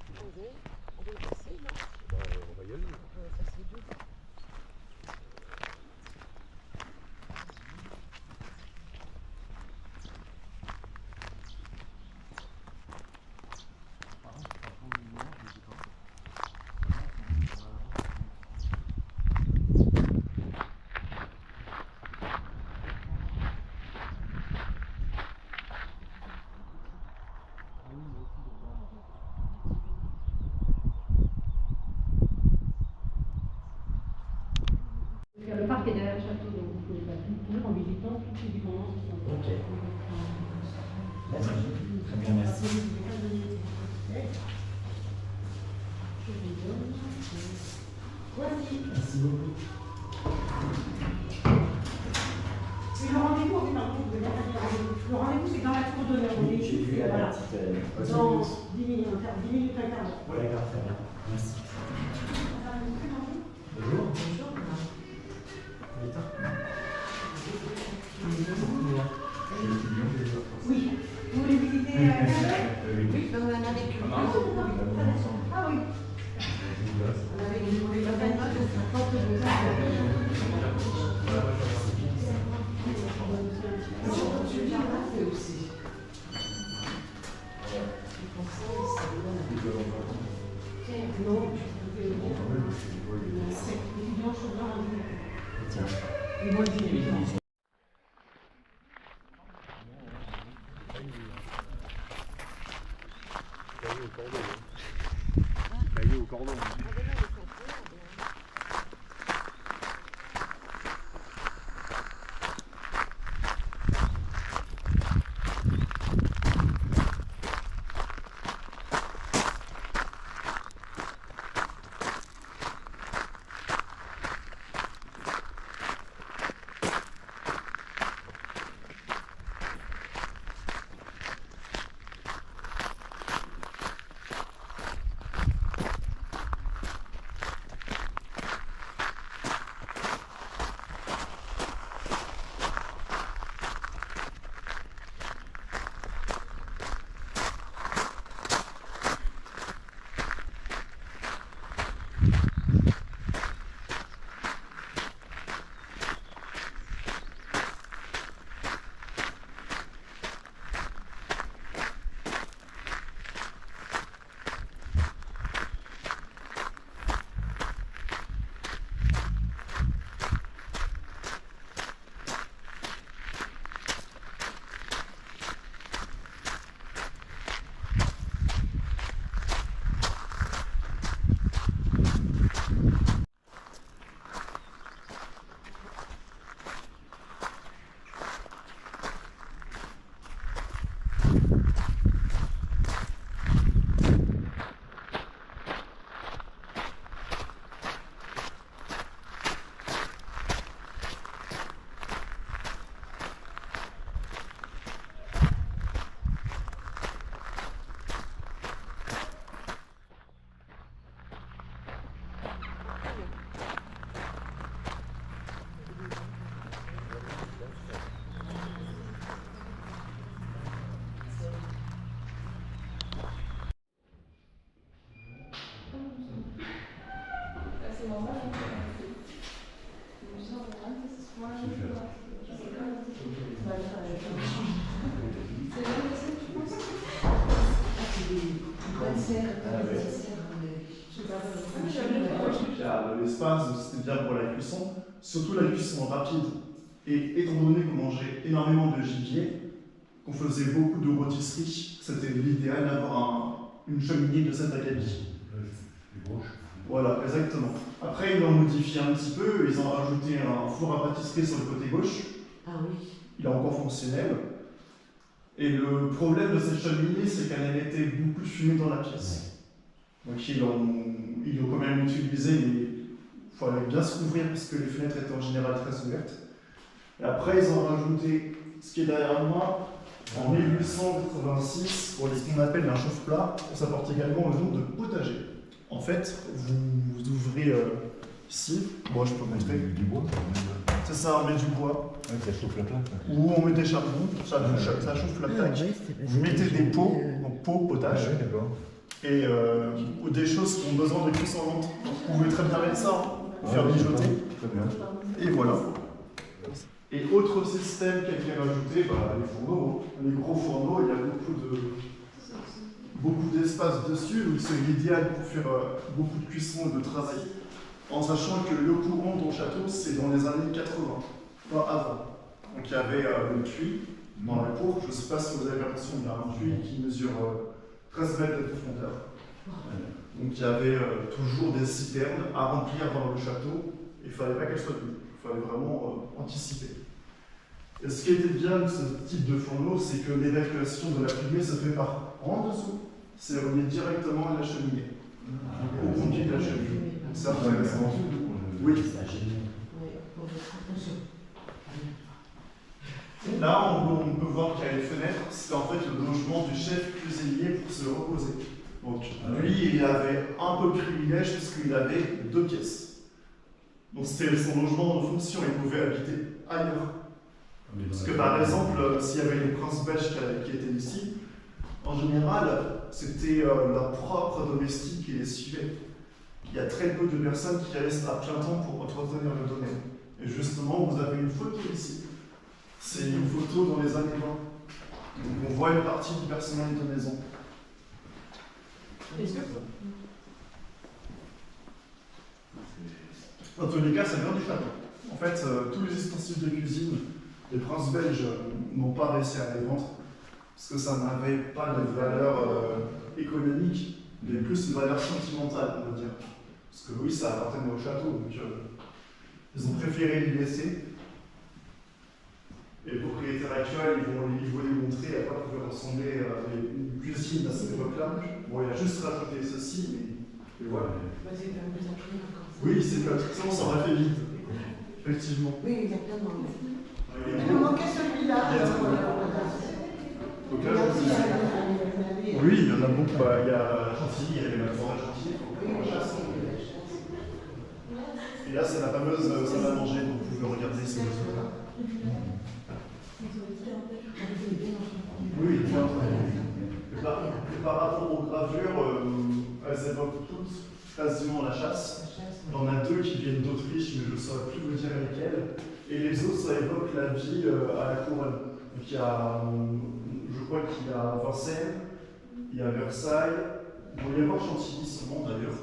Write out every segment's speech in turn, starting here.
On va le passer, non? On va y aller. On va passer deux. Le parc est derrière le château, donc vous pouvez pas tout tour en visitant toutes les dépendances qui sont. Ok. Merci. Très bien, merci. Voici. Merci beaucoup. Et le rendez-vous, oui, pardon, je voulais pas dire rendez-vous. Le rendez-vous, c'est dans la tour d'honneur. On est J'ai vu la voilà. petite. Dans 10 minutes, un quart d'heure. D'accord, très bien. Merci. Bonjour. Bonjour. Oui. Vous voulez visiter Oui, on en a avec lui. Ah oui. On avait les bananes, on s'en porte aussi. Non, c'est étudiant chômeur. Tiens. Et moi, j'ai étudiant. Taillé au cordon. De l'espace, c'était bien pour la cuisson, surtout la cuisson rapide. Et étant donné qu'on mangeait énormément de gibier, qu'on faisait beaucoup de rôtisserie, c'était l'idéal d'avoir une cheminée de cet acabit. Voilà, exactement. Après, ils l'ont modifié un petit peu, ils ont rajouté un four à pâtisserie sur le côté gauche. Ah oui. Il est encore fonctionnel. Et le problème de cette cheminée, c'est qu'elle émettait beaucoup de fumée dans la pièce. Donc ils l'ont quand même utilisé, mais il fallait bien se couvrir parce que les fenêtres étaient en général très ouvertes. Et après, ils ont rajouté ce qui est derrière moi en 1886 pour ce qu'on appelle un chauffe-plat. Ça porte également le nom de potager. En fait, vous ouvrez ici, moi je peux montrer. Du bois. C'est ça, on met du bois. Ouais, ça chauffe la plaque. Ou on met des charbons, ça chauffe la plaque. Vous mettez des pots, donc pots, potage. Ouais, d'accord. Et ou des choses qui ont besoin de cuisson lente. Vous pouvez très bien mettre ça, faire mijoter. Très bien. Et voilà. Et autre système qui a été rajouté, les fourneaux. Les gros fourneaux, il y a beaucoup d'espace dessus, donc c'est l'idéal pour faire beaucoup de cuisson et de travail. En sachant que le courant dans le château, c'est dans les années 80, pas avant. Donc il y avait le puits dans la cour. Je ne sais pas si vous avez l'impression, il y a un puits qui mesure 13 mètres de profondeur. Donc il y avait toujours des citernes à remplir dans le château. Il ne fallait pas qu'elles soient vides. Il fallait vraiment anticiper. Et ce qui était bien de ce type de fourneau, c'est que l'évacuation de la fumée se fait par en dessous. C'est relié directement à la cheminée. Au conduit de la cheminée. Donc c'est intéressant. Oui. Là, on peut voir qu'il y a les fenêtres. C'est en fait le logement du chef cuisinier pour se reposer. Donc lui, il avait un peu de privilège puisqu'il avait 2 pièces. Donc c'était son logement de fonction. Il pouvait habiter ailleurs. Parce que par exemple, s'il y avait les princes belges qui étaient ici, en général, c'était leur propre domestique qui les suivait. Il y a très peu de personnes qui restent à plein temps pour entretenir le domaine. Et justement, vous avez une photo ici. C'est une photo dans les années 20. Donc on voit une partie du personnel de maison. Dans tous les cas, ça vient du château. En fait, tous les ustensiles de cuisine, les princes belges n'ont pas réussi à les vendre parce que ça n'avait pas de valeur économique, mais plus une valeur sentimentale, on va dire. Parce que oui, ça appartenait au château, donc ils ont préféré les laisser. Et les propriétaires actuels, ils vont les montrer à quoi pouvait ressembler une cuisine à cette époque-là. Bon, il a juste rajouté ceci, mais voilà. Oui, c'est pas tout ça aurait fait vite. Effectivement. Oui, exactement. Il nous manquait celui-là. Oui, il y en a beaucoup. Il y a Chantilly, il y avait la forêt Chantilly. Et là, c'est la fameuse salle à manger, donc vous pouvez regarder ces choses-là. Oui, par rapport aux gravures, elles évoquent toutes quasiment la chasse. Il y en a 2 qui viennent d'Autriche, mais je ne saurais plus vous dire lesquelles. Et les autres, ça évoque la vie à la couronne. Donc il y a, je crois qu'il y a Vincennes, il y a Versailles, bon, il y a voir Chantilly sûrement d'ailleurs.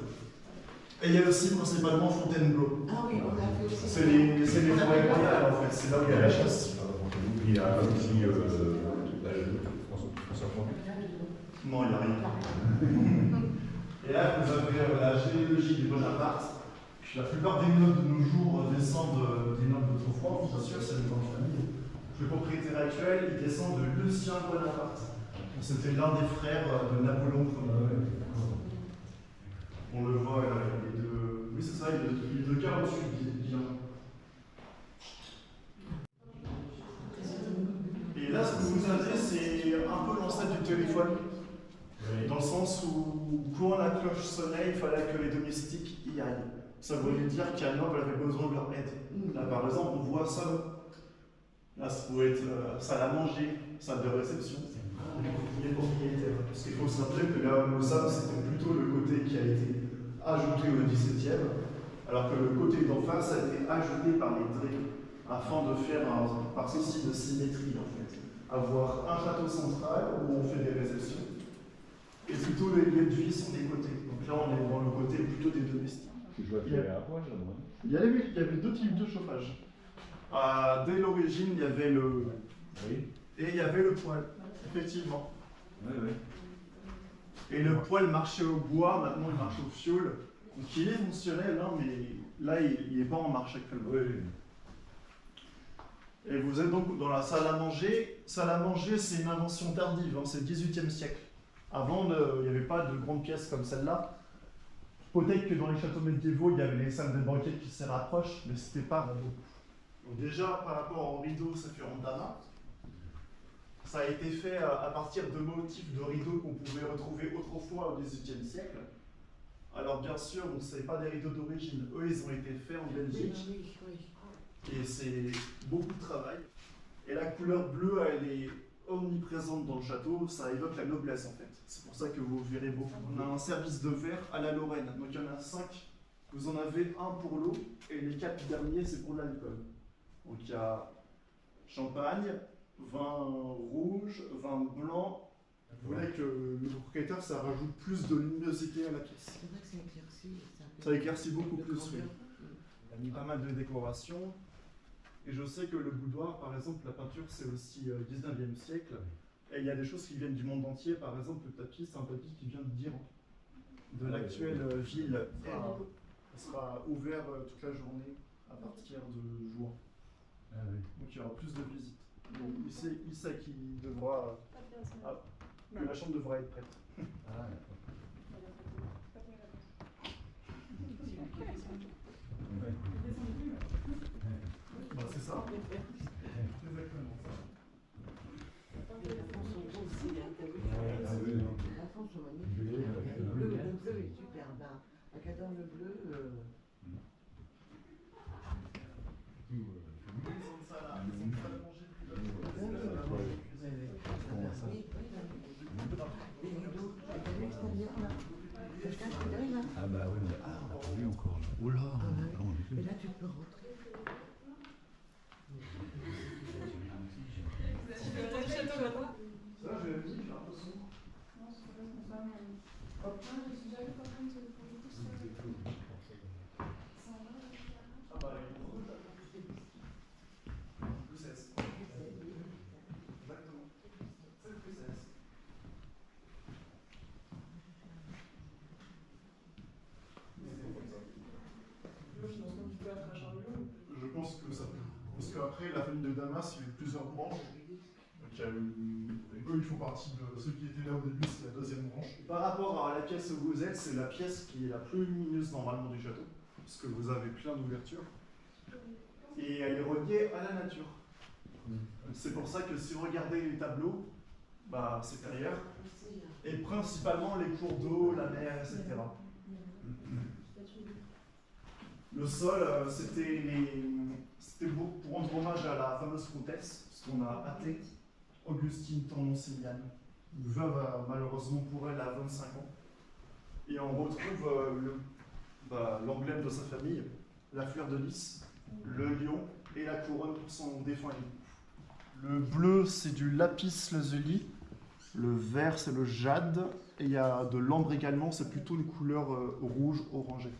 Et il y a aussi principalement Fontainebleau. Ah oui, on a fait aussi. C'est les forêts royales en fait, c'est là où il y a la chasse. Il y a aussi François Fondu. Non, il n'y a rien. Et là, vous avez la généalogie des Bonaparte. La plupart des nobles de nos jours descendent des nobles d'autrefois, bien sûr, c'est une grande famille. Le propriétaire actuel, il descend de Lucien Bonaparte. C'était l'un des frères de Napoléon Ier. On le voit, là, il est de. Oui, c'est ça, il est de 48 bien. Et là, ce que vous avez, c'est un peu l'ancêtre du téléphone. Dans le sens où, quand la cloche sonnait, il fallait que les domestiques y aillent. Ça voulait dire qu'un noble avait besoin de leur aide. Là, par exemple, on voit ça. Là, ça pouvait être salle à manger, salle de réception. Les propriétaires. Parce qu'il faut se rappeler que là, nos salles, c'était plutôt le côté qui a été ajouté au XVIIe, alors que le côté d'en face a été ajouté par les Dreux, afin de faire par souci de symétrie, en fait. Avoir un château central où on fait des réceptions, et plutôt les lieux de vie sont des côtés. Donc là, on est dans le côté plutôt des domestiques. Il y avait 2 types de chauffage. Dès l'origine, il y avait le. Oui. Et il y avait le poêle, effectivement. Oui, oui. Et le poêle marchait au bois, maintenant il marche au fioul. Donc il est fonctionnel, hein, mais là il n'est pas en marche actuellement. Oui. Et vous êtes donc dans la salle à manger. Salle à manger, c'est une invention tardive, hein, c'est le XVIIIe siècle. Avant, il n'y avait pas de grandes pièces comme celle-là. Peut-être que dans les châteaux médiévaux, il y avait les salles de banquet qui se rapprochent, mais c'était pas beaucoup. Donc déjà, par rapport au rideau, ça fait en damas. Ça a été fait à partir de motifs de rideaux qu'on pouvait retrouver autrefois au XVIIIe siècle. Alors bien sûr, ce n'est pas des rideaux d'origine. Eux, ils ont été faits en Belgique. Et c'est beaucoup de travail. Et la couleur bleue, elle est omniprésente dans le château, ça évoque la noblesse en fait. C'est pour ça que vous verrez beaucoup. On a un service de verre à la Lorraine, donc il y en a 5. Vous en avez un pour l'eau et les 4 derniers c'est pour l'alcool. Donc il y a champagne, vin rouge, vin blanc. Vous voulez que le propriétaire ça rajoute plus de luminosité à la pièce. C'est vrai que ça éclaircit. Ça éclaircit beaucoup le plus, oui. grandeur. Il a mis pas mal de décorations. Et je sais que le boudoir, par exemple, la peinture, c'est aussi 19e siècle. Et il y a des choses qui viennent du monde entier. Par exemple, le tapis, c'est un tapis qui vient d'Iran, de l'actuelle ville. Il sera ouvert toute la journée à partir de juin. Ah oui. Donc il y aura plus de visites. Donc il sait qu'il devra. Que la chambre devra être prête. Ah, d'accord. Ouais. Bah, c'est ça. Exactement ça. Les enfants sont beaux aussi, hein, t'as vu? Ah oui, non. Les enfants sont magnifiques. Le bleu est superbe. Hein. J'adore le bleu. Ils ont ça là. Ils ont ça à manger Les rideaux, t'as vu l'extérieur là? Ça jette un coup d'œil là? Ah bah oui, mais on n'a pas vu encore. Oula, Et là tu peux rentrer. Ça, je l'ai dit, j'ai un peu sombre. Ah bah, il est rouge, le 16. Exactement. C'est le plus 16. Je pense que ça peut. Parce qu'après, la famille de Damas, il y a eu plusieurs branches. Donc, il y a eux, ils font partie de ceux qui étaient là au début, c'est la deuxième branche. Par rapport à la pièce où vous êtes, c'est la pièce qui est la plus lumineuse normalement du château. Parce que vous avez plein d'ouvertures. Et elle est reliée à la nature. C'est pour ça que si vous regardez les tableaux, bah, c'est derrière. Et principalement les cours d'eau, la mer, etc. Le sol, c'était pour rendre hommage à la fameuse comtesse, ce qu'on a appelé Augustine Tournon-Simiane. Veuve, malheureusement pour elle, à 25 ans. Et on retrouve l'emblème de sa famille, la fleur de lys, le lion et la couronne pour son défunt époux. Le bleu, c'est du lapis lazuli. Le vert, c'est le jade. Et il y a de l'ambre également, c'est plutôt une couleur rouge orangée.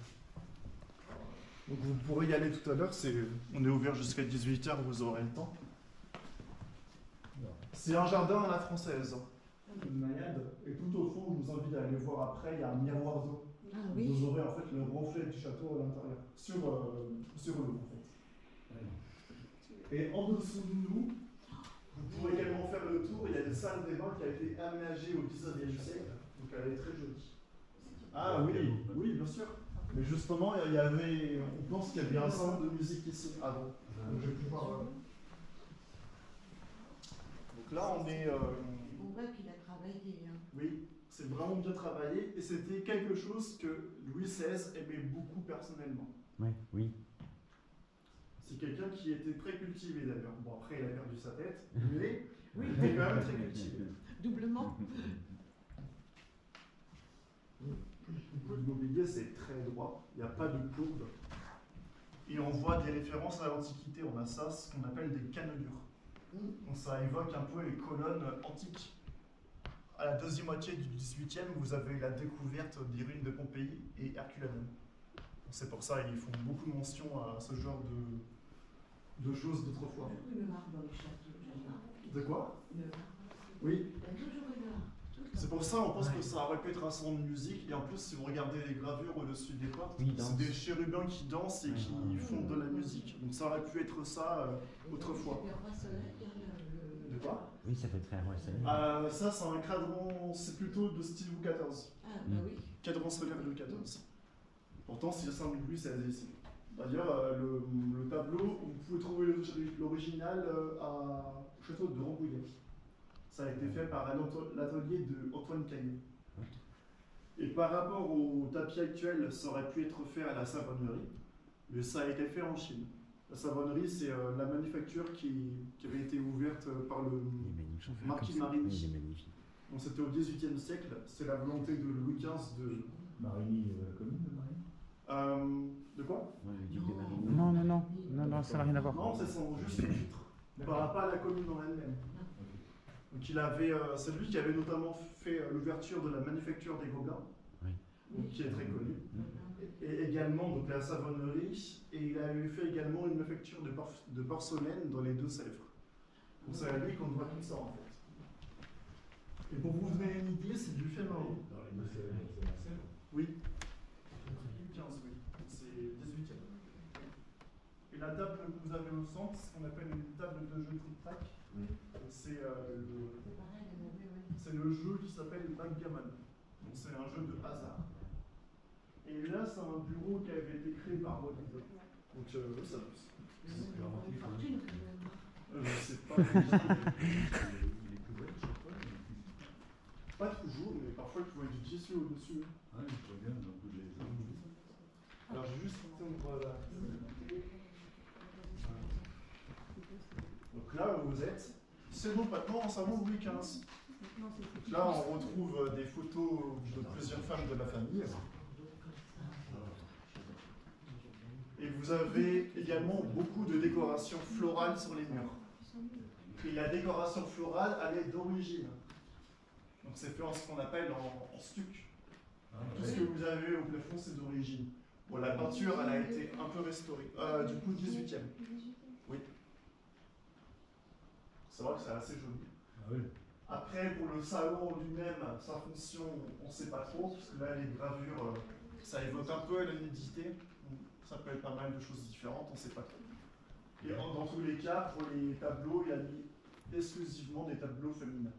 Donc vous pourrez y aller tout à l'heure, on est ouvert jusqu'à 18h, vous aurez le temps. C'est un jardin à la française, une naïade. Et tout au fond, je vous invite à aller voir après, il y a un miroir d'eau. Ah oui. Vous aurez en fait le reflet du château à l'intérieur, sur l'eau en fait. Et en dessous de nous, vous pourrez également faire le tour, il y a une salle des bains qui a été aménagée au 19e siècle, donc elle est très jolie. Ah oui, oui, bien sûr. Mais justement, on pense qu'il y avait un salon de musique ici avant. Donc je vais pouvoir. Donc là, on est. On voit qu'il a travaillé. Hein. Oui, c'est vraiment bien travaillé et c'était quelque chose que Louis XVI aimait beaucoup personnellement. Oui, oui. C'est quelqu'un qui était très cultivé d'ailleurs. Bon, après, il a perdu sa tête, mais il était quand même très cultivé. Doublement. Le mobilier, c'est très droit, il n'y a pas de courbe. Et on voit des références à l'Antiquité. On a ça, ce qu'on appelle des cannelures. Donc ça évoque un peu les colonnes antiques. À la deuxième moitié du XVIIIe, vous avez la découverte des ruines de Pompéi et Herculaneum. C'est pour ça qu'ils font beaucoup mention à ce genre de choses d'autrefois. Le marbre dans les châteaux. De quoi? Le marbre. Oui. Il y a toujours eu l'art. C'est pour ça on pense que ça aurait pu être un salon de musique. Et en plus, si vous regardez les gravures au-dessus des portes, c'est des chérubins qui dansent et qui font de la musique. Donc ça aurait pu être ça autrefois. De quoi? Oui, ça fait très roi soleil. Ça, c'est un cadran, c'est plutôt de style Louis XIV. Ah, bah oui. Cadran solaire Louis XIV. Pourtant, c'est le symbole de Louis XVI ici. D'ailleurs, le tableau, vous pouvez trouver l'original au château de Rambouillet. Ça a été fait par l'atelier de Antoine Caillé. Et par rapport au tapis actuel, ça aurait pu être fait à la savonnerie, mais ça a été fait en Chine. La savonnerie, c'est la manufacture qui avait été ouverte par le marquis de Marigny. Donc c'était au XVIIIe siècle. C'est la volonté de Louis XV de... Marigny, la commune de Marigny. De quoi? Non, ça n'a rien à voir. Non, c'est son juste titre. Par rapport à la commune en elle-même. Donc c'est lui qui avait notamment fait l'ouverture de la manufacture des Gobelins, donc, qui est très connue. Et également donc, la savonnerie, et il avait fait également une manufacture de porcelaine dans les Deux-Sèvres. Donc c'est à lui qu'on doit tout ça en fait. Et pour vous donner une idée, c'est du fait main. Dans les Deux-Sèvres, c'est Marseille. Oui. 15, oui. C'est 18e. Et la table que vous avez au centre, c'est ce qu'on appelle une table de jeu trick-track. C'est le jeu qui s'appelle Backgammon. Donc c'est un jeu de hasard. Et là, c'est un bureau qui avait été créé par Rodin. Donc ça pousse. C'est garanti, quand même. Je sais pas. Il est couvert chaque fois. Pas toujours, mais parfois il faut du tissu au-dessus. Ah, il faut bien, donc les Alors j'ai juste voilà. Donc là où vous êtes, c'est donc maintenant en salon Louis XV. Là on retrouve des photos de plusieurs femmes de la famille. Et vous avez également beaucoup de décorations florales sur les murs. Et la décoration florale, elle est d'origine. Donc c'est fait en ce qu'on appelle en stuc. Tout ce que vous avez au plafond, c'est d'origine. Bon, la peinture, elle a été un peu restaurée. Du coup, 18e. Oui. C'est vrai que c'est assez joli. Ah oui. Après, pour le salon lui-même, sa fonction, on ne sait pas trop, parce que là, les gravures, ça évoque un peu la nudité. Ça peut être pas mal de choses différentes, on ne sait pas trop. Et dans tous les cas, pour les tableaux, il a mis exclusivement des tableaux féminins.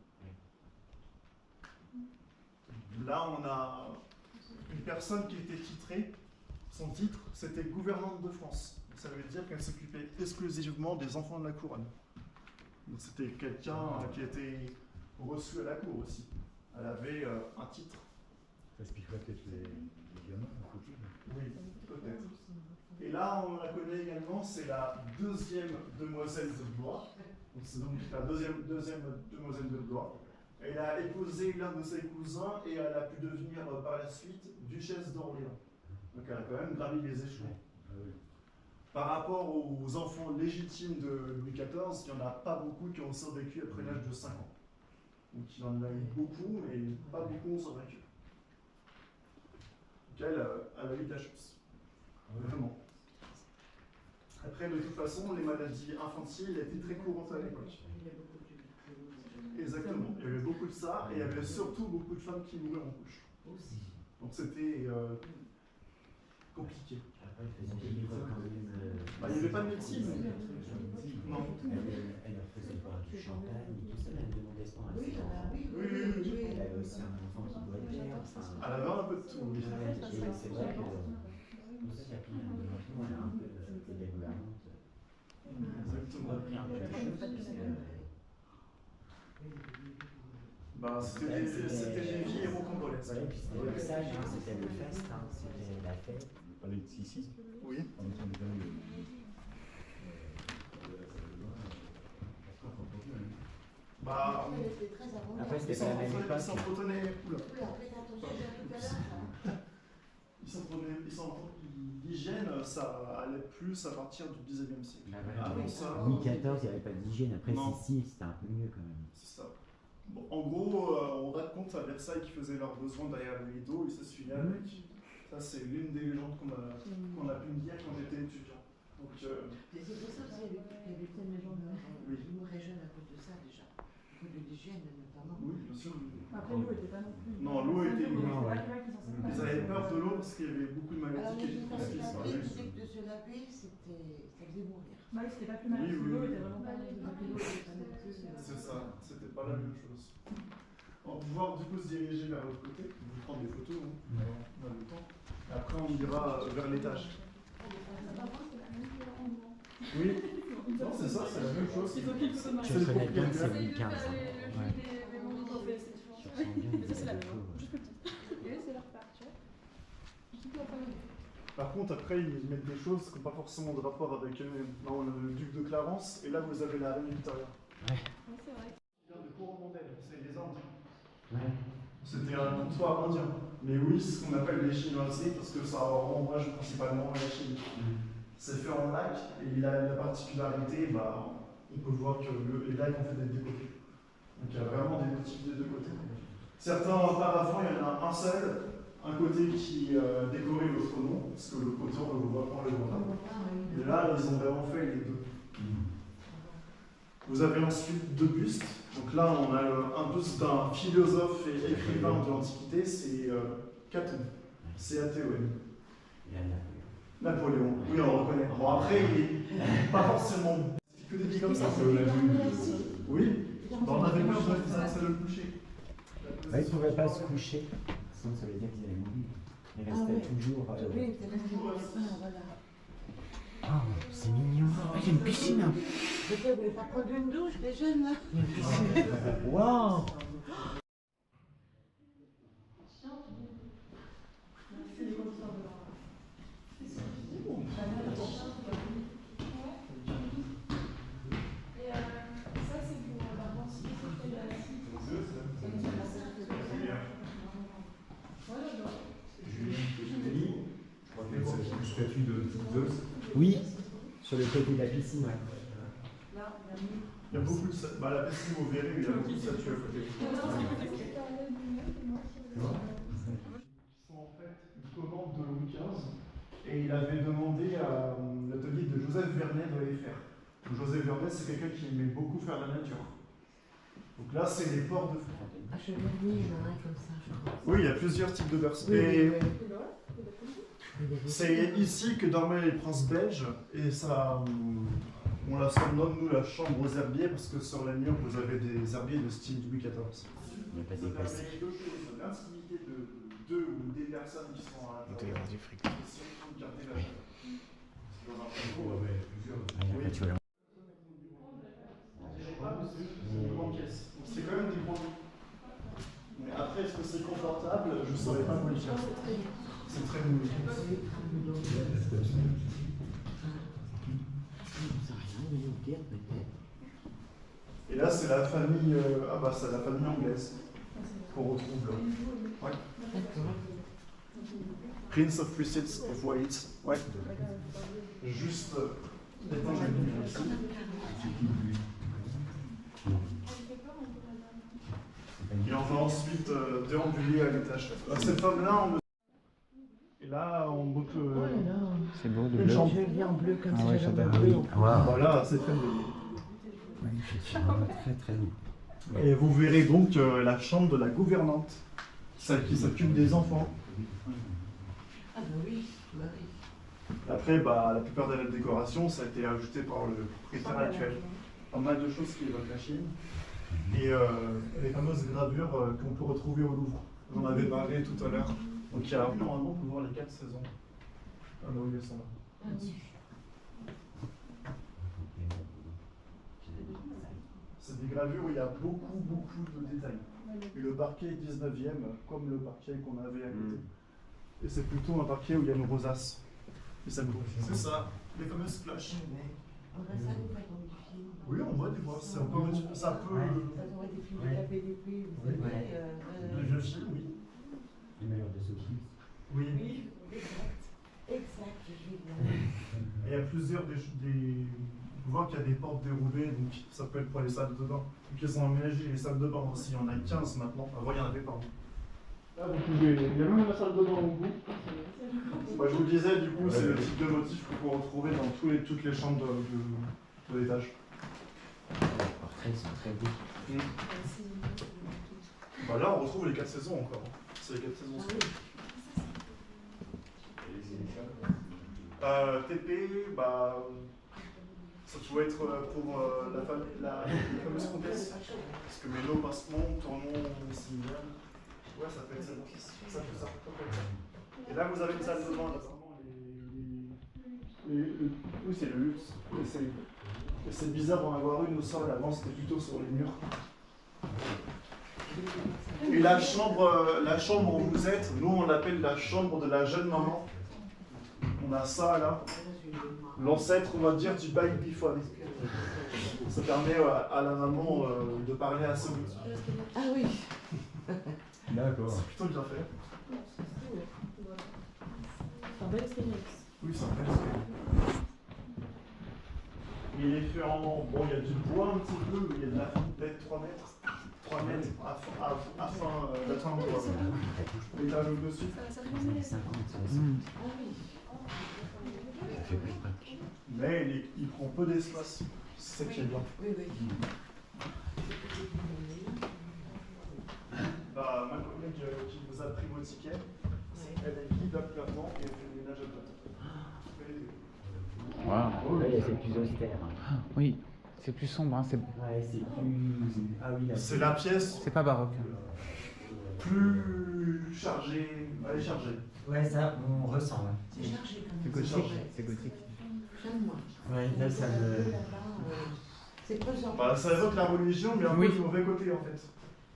Là, on a une personne qui était titrée. Son titre, c'était gouvernante de France. Ça veut dire qu'elle s'occupait exclusivement des enfants de la couronne. Donc c'était quelqu'un qui était reçu à la cour aussi. Elle avait un titre. Ça expliquerait peut-être les gamins à côté. Oui, peut-être. Et là, on la connaît également, c'est la deuxième demoiselle de Blois. Donc c'est donc la deuxième demoiselle de Blois. Elle a épousé l'un de ses cousins et elle a pu devenir par la suite duchesse d'Orléans. Donc elle a quand même gravi les échelons. Ah oui. Par rapport aux enfants légitimes de Louis XIV, il n'y en a pas beaucoup qui ont survécu après l'âge de 5 ans. Donc il en a eu beaucoup, mais pas beaucoup ont survécu. Donc elle a eu de la chance. Vraiment. Après, de toute façon, les maladies infantiles étaient très courantes à l'époque. Exactement. Il y avait beaucoup de ça, et il y avait surtout beaucoup de femmes qui mouraient en couche. Donc c'était compliqué. Après, elle faisait des livres quand même. Il n'y avait pas de médecine. Non. Elle faisait boire du champagne et tout ça, elle demandait ce temps à ses enfants. Oui. Elle avait aussi un enfant qui boitait. Elle avait un peu de tout. Oui. Et c'est vrai que aussi, après, elle a un peu fait des gouvernantes. Exactement. Repris un peu de choses. C'était des vies rocambolesques. Ouais, puis c'était le message, c'était le fest, c'était la fête. Le palais de Sissi. Oui. En même temps, on est Après, c'était pas la même époque. Ils s'entretenaient. L'hygiène, ça allait plus à partir du XIXe siècle. Avant ça, Louis XIV, il n'y avait pas d'hygiène. Après, Non. Sissi, c'était un peu mieux quand même. c'est ça. Bon, en gros, on raconte à Versailles qu'ils faisaient leurs besoins derrière le rideau, ils s'essuyaient avec. Ça, c'est l'une des légendes qu'on a pu me dire quand j'étais étudiant. Donc, Mais c'est pour ça aussi, il y avait plein de gens Oui. qui mouraient jeunes à cause de ça déjà. À cause de l'hygiène notamment. oui, bien sûr. Après, l'eau était pas non plus. Non, l'eau était- Non, ouais. Ils avaient peur de l'eau parce qu'il y avait beaucoup de Alors maladies qui les étaient gens qui transmises par l'avaient l'eau. disaient que de se laver, ça faisait mourir. Bah oui, c'était pas plus mal. Oui, oui, L'eau oui. était vraiment pas L'eau était pas non plus, C'est ça, c'était pas la même chose. On va pouvoir du coup se diriger vers l'autre côté, vous prendre des photos, hein. On a le temps. Et après on ira vers l'étage. Oui, non c'est ça, c'est la même chose. Ils occupent ce Je le connais bien que c'est propriétaire. Louis XV. le Ouais. jeu des membres de trophée, c'est Je ressens bien Ça, c'est la les même. infos. Juste le petit. Et eux, c'est leur part, tu vois. Par contre, après, ils mettent des choses qui n'ont pas forcément de rapport avec là, on a le duc de Clarence, et là, vous avez la reine Victoria. Ouais, c'est vrai. De Coromandel, c'est les Indiens. Ouais. C'était un comptoir indien. Mais oui, c'est ce qu'on appelle les chinoiseries, parce que ça ombrage principalement la Chine. C'est fait en lac, et il a la particularité, bah, on peut voir que les lacs ont fait des décotés. Donc il y a vraiment des motifs des deux côtés. Certains paravents, il y en a un seul, un côté qui décorait l'autre non, parce que le côté on le voit pas, le voit pas. Et là, ils ont vraiment fait les deux. Vous avez ensuite deux bustes. Donc là, on a un buste d'un philosophe et écrivain de l'Antiquité, c'est Caton. C-A-T-O-N. Il a Napoléon, oui, on le reconnaît. Bon, après, il n'est pas forcément que des billes comme ça. Oui, on avait pas besoin de ça, le coucher. Ils ne pouvaient pas se coucher, sinon ça veut dire qu'ils allaient mourir. Ils restaient toujours. Oui, c'est resté voilà. Oh, c'est mignon. Ah, il y a une piscine. Vous voulez pas prendre une douche, les jeunes là? Il y a une piscine. Waouh. Statue de Zeus. Oui, sur le côté de la piscine, ouais. Il y a beaucoup de statues. Bah, la piscine, vous verrez, il y a beaucoup de statues à côté. Qui sont en fait une commande de Louis XV, et il avait demandé à l'atelier de Joseph Vernet de les faire. Donc, Joseph Vernet, c'est quelqu'un qui aimait beaucoup faire la nature. Donc là, c'est les ports de feu. Ah, je vais venir, il y en a un comme ça, je crois. Oui, il y a plusieurs types de berceaux. Oui, Et oui, c'est ici que dormaient les princes belges, et ça, on la surnomme, nous, la chambre aux herbiers, parce que sur les murs, vous avez des herbiers de style Louis XIV. Il n'y a pas Ça dépassé. permet deux choses, l'intimité de deux ou des personnes qui sont à l'intérieur. du fric. Et surtout de garder la chaleur. Parce que dans un frigo, Ah, il y a pas de tueur. c'est une grande pièce. Donc c'est quand même des gros lits. Mais après, est-ce que c'est confortable? Je ne saurais pas vous le dire. C'est très mou. Et là, c'est la famille, c'est la famille anglaise qu'on retrouve là. Ouais. Prince of Wessex of Wales. Ouais. Juste, attends, je vais le dire ici. Et on va ensuite déambuler à l'étage. Cette femme-là, et là, on monte. Oh là là. C'est beau de Le bleu. champ en bleu comme Ah ça, ouais, j'aime j'adore. bleu. Voilà, c'est très beau. Magnifique. Très très beau. Et vous verrez donc la chambre de la gouvernante, celle qui s'occupe des enfants. Ah bah oui, bah oui. Après, la plupart de la décoration, ça a été ajouté par le propriétaire actuel. Pas mal de choses qui évoquent la Chine. Et les fameuses gravures qu'on peut retrouver au Louvre. On en avait parlé tout à l'heure. Donc il y a normalement pour voir les 4 saisons. Ah bah oui, elles sont là. C'est des gravures où il y a beaucoup de détails. Et le parquet est 19e, comme le parquet qu'on avait à côté. Et c'est plutôt un parquet où il y a une rosace. Et ça c'est ça, les fameuses flashs. On va ça nous faire dans des films. Oui, on voit des fois, c'est un peu. Ça peut. Ça devrait des films de la PDP, vous Oui. savez. Le film, oui. Les meilleurs de Sophie. Oui. Oui, exact, je vais bien. Et il y a plusieurs on voit qu'il y a des portes dérobées, donc ça peut être pour les salles de bain. Donc ils ont aménagé les salles de bain aussi, il y en a 15 maintenant. Avant il n'y en avait pas. Là vous pouvez. Il y a même la salle de bain au bout. Je vous le disais, du coup, c'est le type de motif que vous retrouvez dans toutes les chambres de l'étage. Les portraits sont très beaux. Là on retrouve les 4 saisons encore. C'est les 4 saisons. TP, ça doit être pour la fameuse comtesse. Parce que Mélo, Passement, Tournon, Simian. Ouais, ça peut être ça. Ça peut ça. Et là, vous avez une salle de bain, là, oui, c'est le luxe. Et c'est bizarre d'en avoir une au sol. Avant, c'était plutôt sur les murs. Et la chambre où vous êtes, nous, on l'appelle la chambre de la jeune maman. on a ça là, l'ancêtre, on va dire, du babyphone. Ça permet à la maman de parler à son outil. Ah oui. D'accord. C'est plutôt bien fait. C'est un bel expérience. Oui, c'est un bel expérience. Il est fait en... Bon, il y a du bois un petit peu, il y a de la peut-être 3 mètres. 3 mètres afin d'atteindre l'étage au-dessus. Ah oui. Ça fait plus de Mais il prend peu d'espace. C'est ça qui est bien. Oui, oui. Bah, ma collègue qui vous a pris vos tickets, elle est guide actuellement et elle fait le ménage à Waouh. Ouais, c'est plus austère. Hein. Oui, c'est plus sombre, hein, c'est Ouais, c'est plus. Ah oui, là. C'est la pièce pas baroque. plus chargée. Elle est chargée. Ouais, ça, on ressent. Ouais. C'est chargé quand C'est même. gothique. C'est gothique. J'aime moi. Ouais, là, ça me. C'est pesant. Bah, ça évoque la religion, mais un Oui. peu du mauvais côté en fait.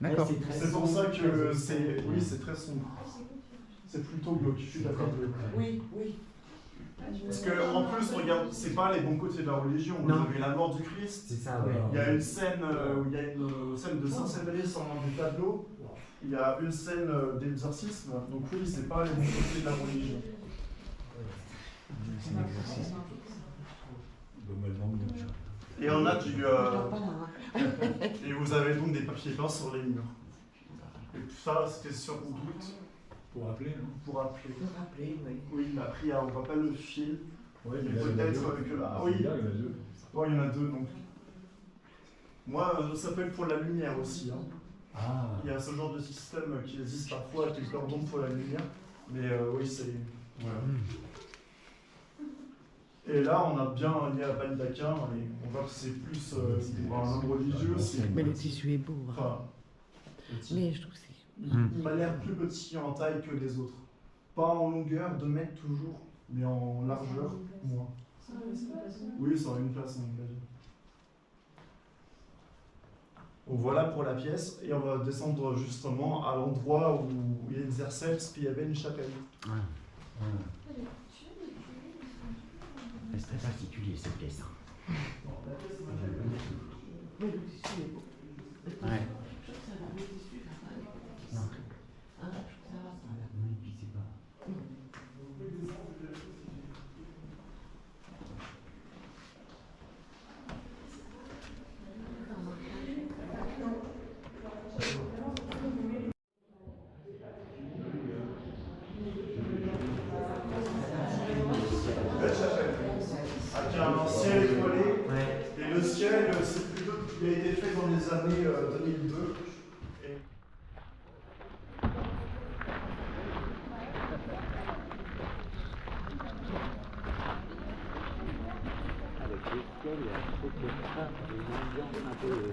D'accord. Ouais, très C'est pour sombre, ça très que austère. c'est. Oui, c'est très sombre. C'est plutôt glauque, je suis d'accord. Oui, oui. Parce que en plus, regarde, c'est pas les bons côtés de la religion. Vous Non. avez la mort du Christ. C'est ça, ouais. Il y a une scène où il y a une scène de Saint-Séverin sur du tableau. Il y a une scène d'exorcisme. Donc oui, c'est pas les bons côtés de la religion. C'est un exercice. Et on a du. Je dors pas là. Hein. Et vous avez donc des papiers peints sur les murs. Et tout ça, c'était sur Redoute Pour appeler, non? pour appeler. Pour rappeler, oui. Oui, il a pris, on voit pas le fil. Ouais, Mais là, il y en a peut-être deux. que là. Ah, Oui, il y en a deux. bon, il y en a deux donc. Moi, ça s'appelle pour la lumière aussi. Hein. Ah. Il y a ce genre de système qui existe parfois avec les cordons pour la lumière. Mais oui, c'est. Voilà. Et là, on a bien lié à baldaquin et on voit que c'est plus pour un homme religieux. Mais le tissu est beau. Hein. Enfin, petit. Mais je trouve que c'est. Il m'a l'air plus petit en taille que les autres. Pas en longueur, 2 mètres toujours, mais en largeur, moins. Oui, ça aurait une place, à mon avis. Donc voilà pour la pièce, et on va descendre justement à l'endroit où il exerçait, parce qu'il y avait une chapelle. C'est très particulier cette pièce. Oui, le tissu est beau. Ouais. Je trouve que ça va. Le tissu, ça va. Non. Ah, je trouve que ça va. Ça va. Oui, puis c'est pas. Belle chapelle, avec un ciel étoilé, Ouais. et le ciel, c'est plutôt qu'il a été fait dans les années 2002. Et Avec les ciels, il y a un truc comme ça, une ambiance un peu.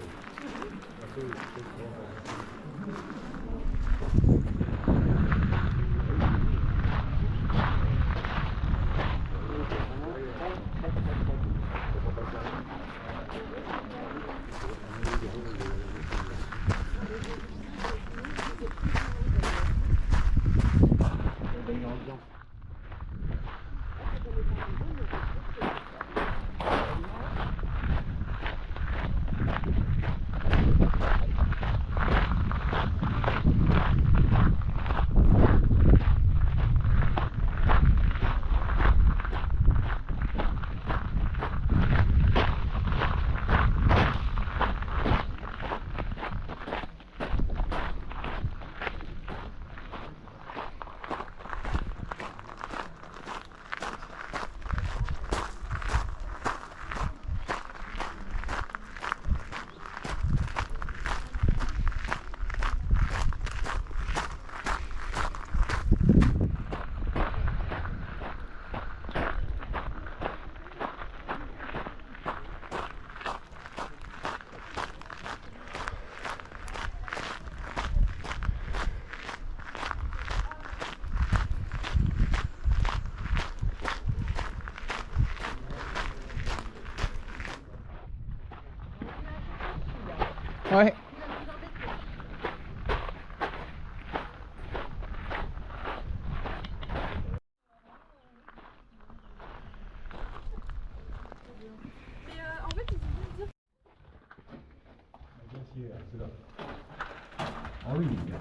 Ouais.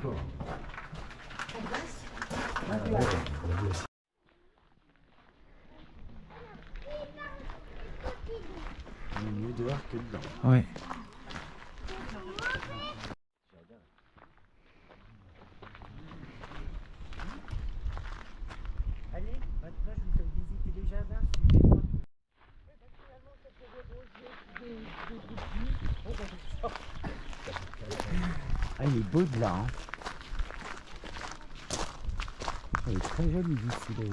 encore. En place. Ah, ouais, la glace. On est mieux dehors que dedans. Ouais. Allez, maintenant je vous fais visiter les jardins, suivez-moi. Ah, il est beau de là. Hein. Il est très joli d'ici. Le...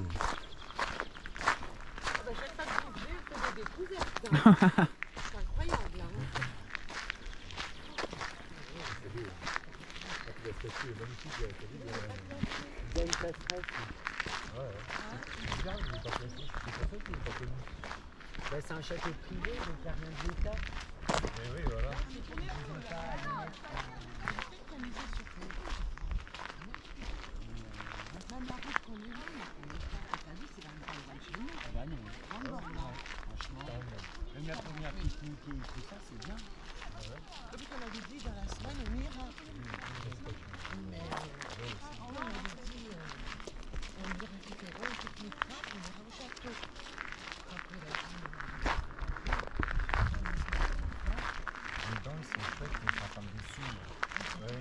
Chaque fois que vous venez, vous faites des découvertes. C'est incroyable. Hein. La statue est magnifique, Il y a une passerelle. c'est bizarre, il est pas placé. C'est pour ça qu'il est pas connu. Ben, c'est un château privé, donc il n'y a rien de l'État. Mais oui, voilà. Même la première pique-nique et tout ça, c'est bien. Comme on avait dit dans la semaine, on ira. Mais on avait dit, on ira récupérer, on pique-niquera, on ira au château. Après, Les dents, ils sont chouettes, mais ça parle dessus. Ouais.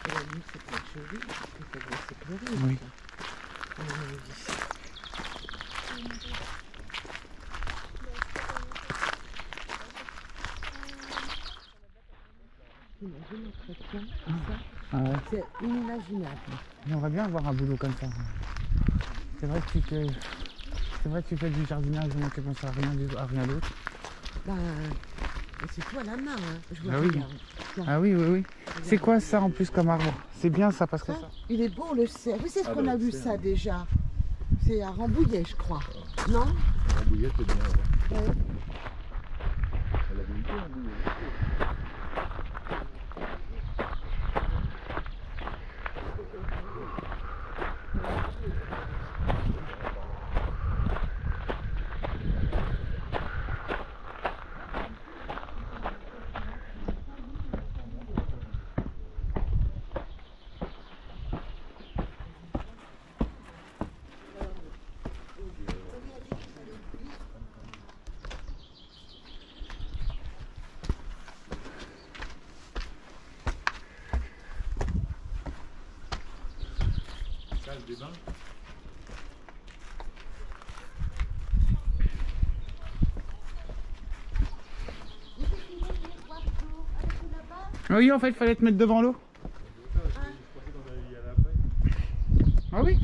Et la nuit, c'est peut-être joli, parce que ça doit s'éclairer. Oui. On avait dit ça. Imagine l'entretien, ça, Ah ouais. c'est inimaginable. J'aimerais bien avoir un boulot comme ça. C'est vrai que tu fais du jardinage, donc tu penses à rien d'autre. Bah, c'est tout à la main, hein. Je vois, Ah oui. regarde. Ah oui, oui, oui. C'est quoi ça en plus comme arbre? C'est bien ça parce que Ça, ça. il est beau le cerf. Oui, c'est ce Ah qu'on bah, a le vu cerf, ça oui. déjà. C'est à Rambouillet, je crois. Non? Rambouillet, c'est bien. Ouais. Ouais. Elle avait une idée, Rambouillet. Salle des bains. Oui, en fait, il fallait te mettre devant l'eau. Je pensais qu'on allait y aller après. Ah oui?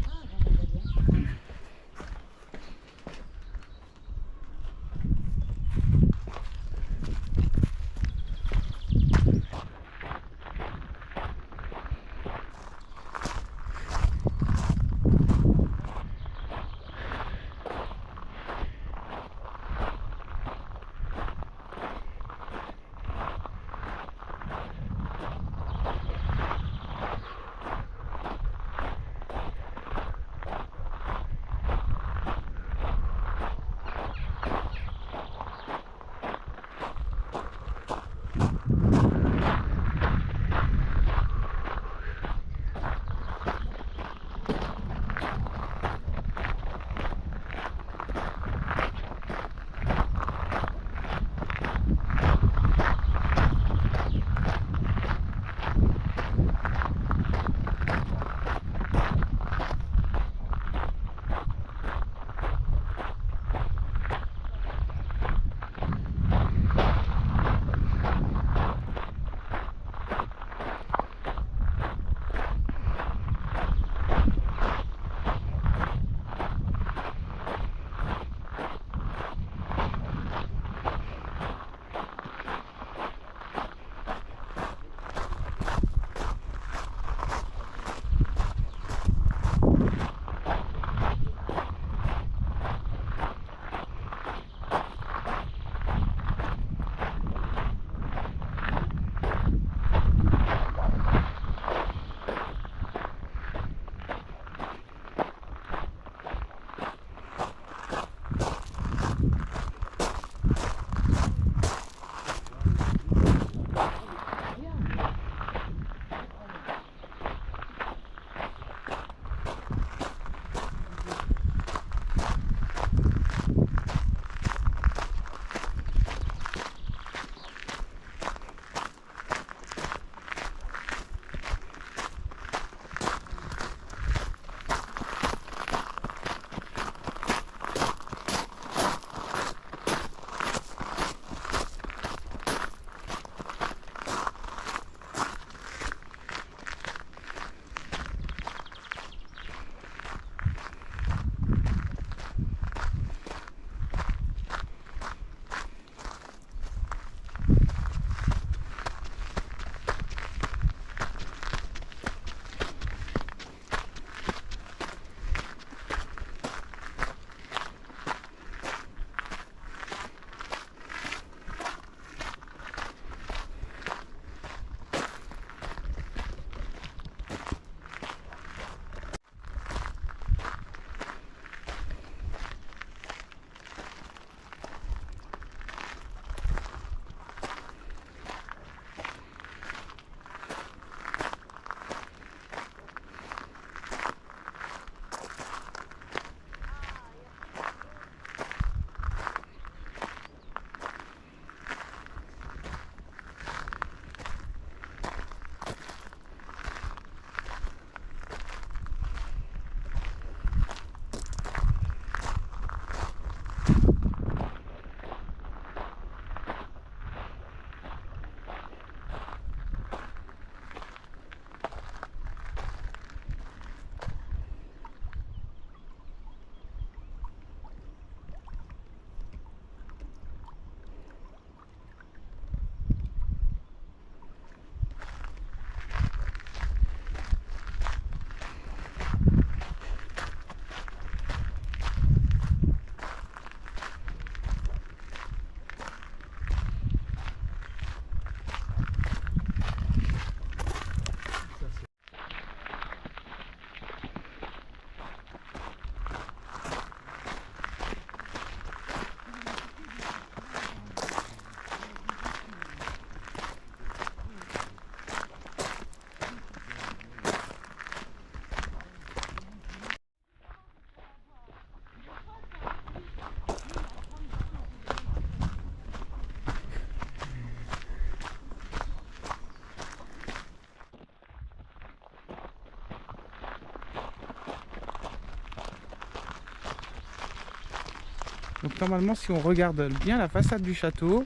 Donc normalement, si on regarde bien la façade du château,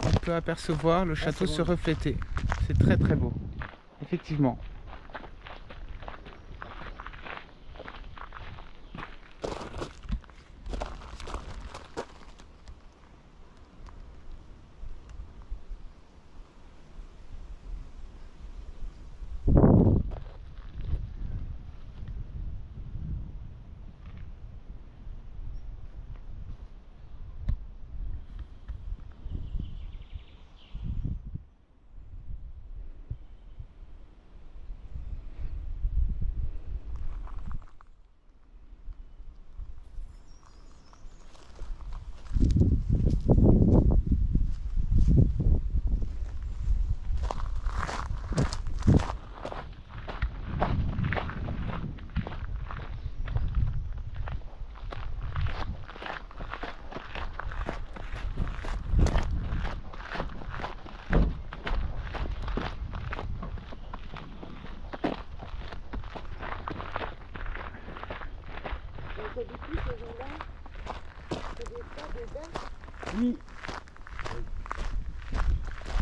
on peut apercevoir le château se refléter. C'est très très beau, effectivement. Oui.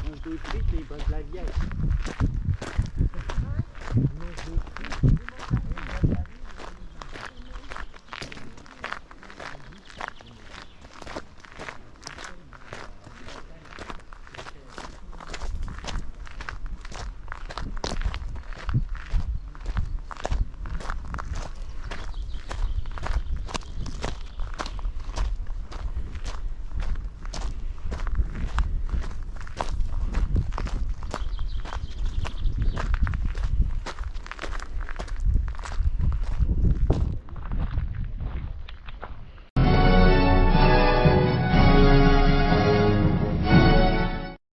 Mange des frites et ils boivent de la bière. Mange des frites.